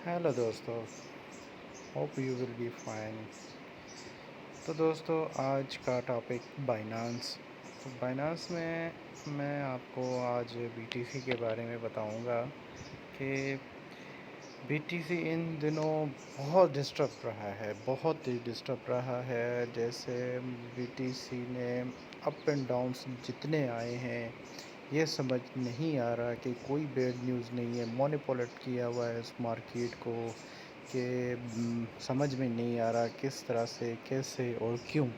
Hello दोस्तों, hope you will be fine. तो दोस्तों, आज का टॉपिक बाइनांस। तो बाइनांस में मैं आपको आज बीटीसी के बारे में बताऊंगा कि बीटीसी इन दिनों बहुत डिस्टर्ब रहा है, बहुत ही डिस्टर्ब रहा है। जैसे बीटीसी ने अप एंड डाउन्स जितने आए हैं, ये समझ नहीं आ रहा कि कोई बैड न्यूज़ नहीं है। मोनोपोलेट किया हुआ है इस मार्केट को कि समझ में नहीं आ रहा किस तरह से, कैसे और क्यों।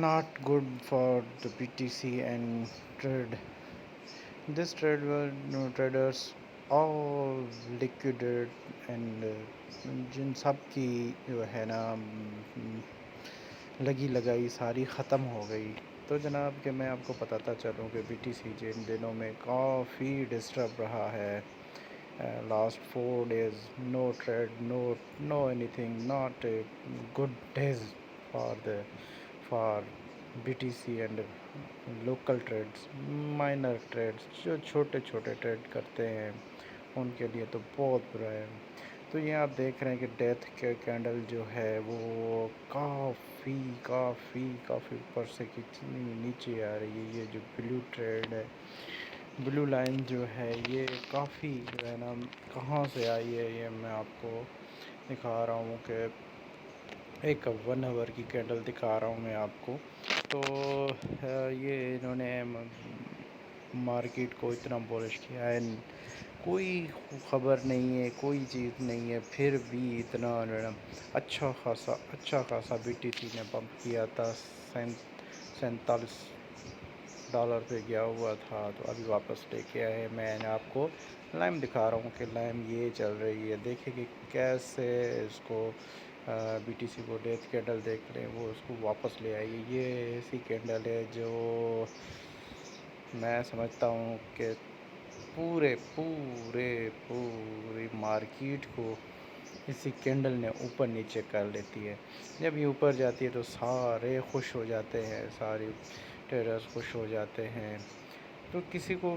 Not good for the BTC and trade. This trade traders all liquidated and जिन सब की जो है ना लगी लगाई सारी ख़त्म हो गई। तो जनाब कि मैं आपको बताता चलूँ कि बीटीसी जिन दिनों में काफ़ी डिस्टर्ब रहा है। Last 4 days no trade, no anything, not a good days for BTC and local trades, minor trades जो छोटे छोटे ट्रेड करते हैं उनके लिए तो बहुत बुरा है। तो ये आप देख रहे हैं कि डेथ के कैंडल जो है वो काफ़ी काफ़ी काफ़ी ऊपर से कितनी नीचे आ रही है। ये जो ब्लू ट्रेड है, ब्लू लाइन जो है, ये काफ़ी जो है ना कहाँ से आई है, ये मैं आपको दिखा रहा हूँ कि एक 1 आवर की कैंडल दिखा रहा हूँ मैं आपको। तो ये इन्होंने मार्केट को इतना बुलिश किया है, कोई ख़बर नहीं है, कोई चीज़ नहीं है, फिर भी इतना अच्छा खासा बीटीसी ने पंप किया था। $47 पे गया हुआ था, तो अभी वापस लेके आए। मैं आपको लाइम दिखा रहा हूँ कि लाइम ये चल रही है। देखिए कि कैसे इसको बीटीसी को डेथ कैंडल देख रहे हैं, वो उसको वापस ले आई है। ये ऐसी कैंडल है जो मैं समझता हूँ कि पूरे पूरे पूरी मार्केट को इसी कैंडल ने ऊपर नीचे कर लेती है। जब ये ऊपर जाती है तो सारे खुश हो जाते हैं, सारे ट्रेडर्स खुश हो जाते हैं। तो किसी को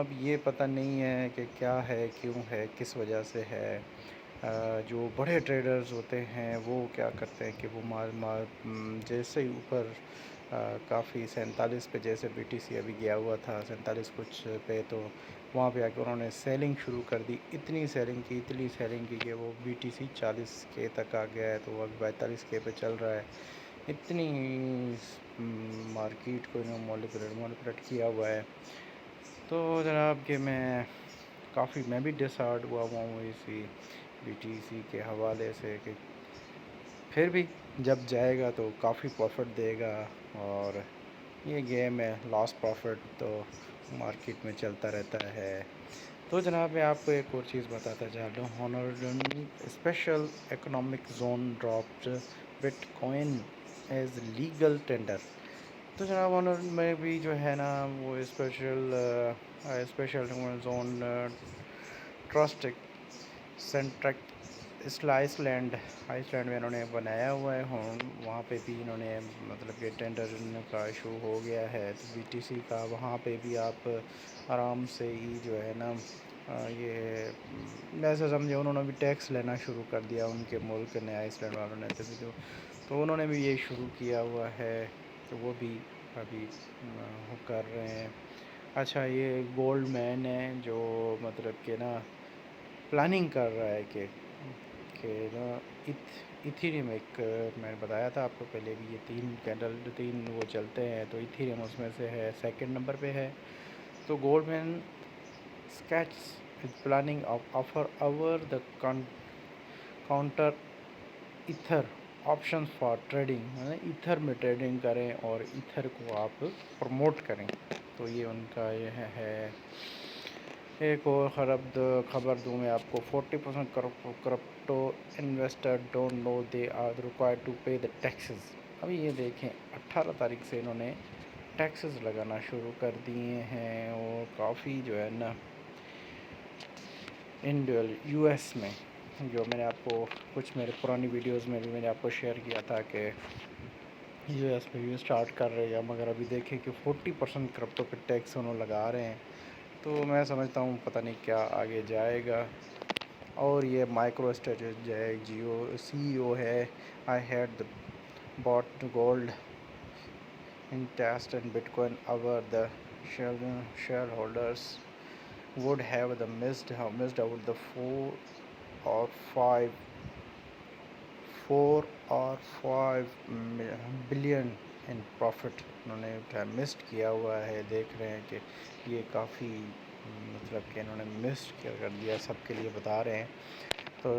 अब ये पता नहीं है कि क्या है, क्यों है, किस वजह से है। जो बड़े ट्रेडर्स होते हैं वो क्या करते हैं कि वो जैसे ही ऊपर काफ़ी 47 पे जैसे बीटीसी अभी गया हुआ था 47 कुछ पे, तो वहाँ पे आके उन्होंने सेलिंग शुरू कर दी। इतनी सेलिंग की कि वो बीटीसी 40 के तक आ गया है, तो वो अभी 42 के पे चल रहा है। इतनी मार्केट को इन्होंने मॉनिपुलेट किया हुआ है। तो जनाब कि मैं भी डिसहार्ट हुआ हूँ इसी बीटीसी के हवाले से कि फिर भी जब जाएगा तो काफ़ी प्रॉफिट देगा। और ये गेम है, लॉस प्रॉफिट तो मार्केट में चलता रहता है। तो जनाब मैं आपको एक और चीज़ बताता जा रहा हूँ। Honduras special economic zone dropped bitcoin as legal tender. तो जनाब ऑनर में भी जो है ना वो स्पेशल जोन ट्रस्ट सेंट्रक आइसलैंड में इन्होंने बनाया हुआ है। वहाँ पे भी इन्होंने मतलब कि टेंडर का इशू हो गया है। तो बीटीसी का वहाँ पे भी आप आराम से ही जो है ना ये वैसे समझे उन्होंने भी टैक्स लेना शुरू कर दिया उनके मुल्क ने, आइसलैंड वालों ने। तभी तो उन्होंने भी ये शुरू किया हुआ है, तो वो भी अभी कर रहे हैं। अच्छा, ये गोल्ड मैन है जो मतलब कि ना प्लानिंग कर रहा है कि ना इथीरियम, एक मैंने बताया था आपको पहले भी, ये 3 वो चलते हैं, तो इथीरियम उसमें से है, सेकंड नंबर पे है। तो Goldman skates is planning offer our the counter ether options for trading, मतलब ईथर में ट्रेडिंग करें और ईथर को आप प्रमोट करें। तो ये उनका ये है। एक और खबर दूँ मैं आपको। 40% crypto investor don't know they are required to pay the taxes. अभी ये देखें 18 तारीख से इन्होंने टैक्सेस लगाना शुरू कर दिए हैं। और काफ़ी जो है ना यूएस में, जो मैंने आपको कुछ मेरे पुरानी वीडियोस में भी मैंने आपको शेयर किया था कि यूएस में भी स्टार्ट कर रहे हैं, मगर अभी देखें कि 40% क्रिप्टो पे टैक्स उन्होंने लगा रहे हैं। तो मैं समझता हूँ पता नहीं क्या आगे जाएगा। اور یہ مائکرو اسٹریٹجی ہے جیو سی ای او ہے. I had bought gold in Test and Bitcoin over the shareholders would have missed out the 4 or 5 billion in profit. انہوں نے مسڈ کیا ہوا ہے. دیکھ رہے ہیں کہ یہ کافی مطلب کہ انہوں نے مسڈ کر دیا, سب کے لیے بتا رہے ہیں. تو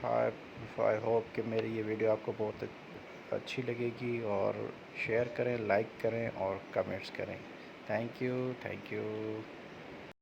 آئی ہوپ کہ میری یہ ویڈیو آپ کو بہت اچھی لگے گی, اور شیئر کریں, لائک کریں اور کمنٹس کریں. Thank you.